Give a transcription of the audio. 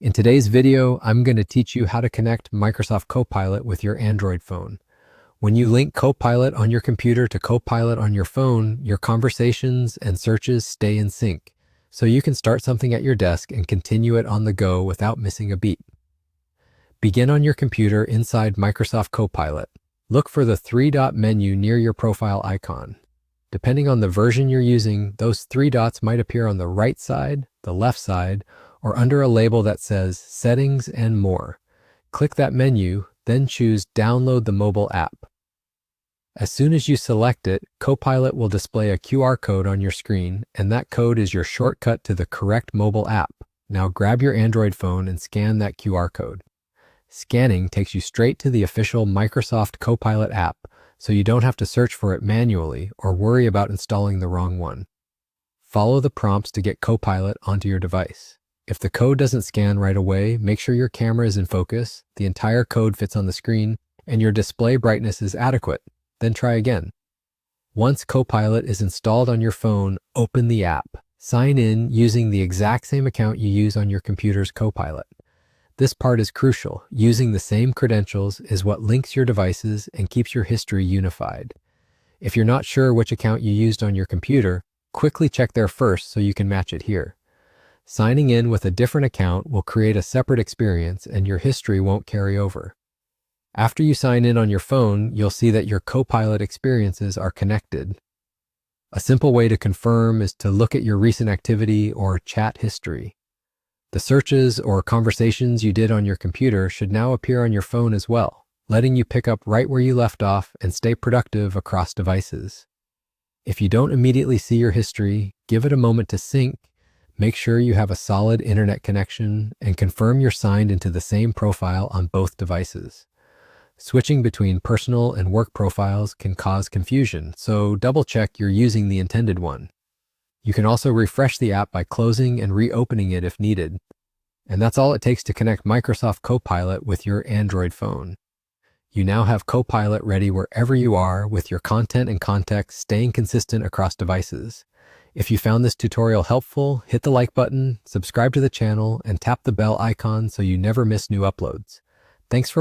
In today's video, I'm going to teach you how to connect Microsoft Copilot with your Android phone. When you link Copilot on your computer to Copilot on your phone, your conversations and searches stay in sync, so you can start something at your desk and continue it on the go without missing a beat. Begin on your computer inside Microsoft Copilot. Look for the three-dot menu near your profile icon. Depending on the version you're using, those three dots might appear on the right side, the left side, or under a label that says Settings and More. Click that menu, then choose Download the mobile app. As soon as you select it, Copilot will display a QR code on your screen, and that code is your shortcut to the correct mobile app. Now grab your Android phone and scan that QR code. Scanning takes you straight to the official Microsoft Copilot app, so you don't have to search for it manually or worry about installing the wrong one. Follow the prompts to get Copilot onto your device. If the code doesn't scan right away, make sure your camera is in focus, the entire code fits on the screen, and your display brightness is adequate. Then try again. Once Copilot is installed on your phone, open the app. Sign in using the exact same account you use on your computer's Copilot. This part is crucial. Using the same credentials is what links your devices and keeps your history unified. If you're not sure which account you used on your computer, quickly check there first so you can match it here. Signing in with a different account will create a separate experience and your history won't carry over. After you sign in on your phone, you'll see that your Copilot experiences are connected. A simple way to confirm is to look at your recent activity or chat history. The searches or conversations you did on your computer should now appear on your phone as well, letting you pick up right where you left off and stay productive across devices. If you don't immediately see your history, give it a moment to sync, make sure you have a solid internet connection, and confirm you're signed into the same profile on both devices. Switching between personal and work profiles can cause confusion, so double-check you're using the intended one. You can also refresh the app by closing and reopening it if needed. And that's all it takes to connect Microsoft Copilot with your Android phone. You now have Copilot ready wherever you are, with your content and context staying consistent across devices. If you found this tutorial helpful, hit the like button, subscribe to the channel, and tap the bell icon so you never miss new uploads. Thanks for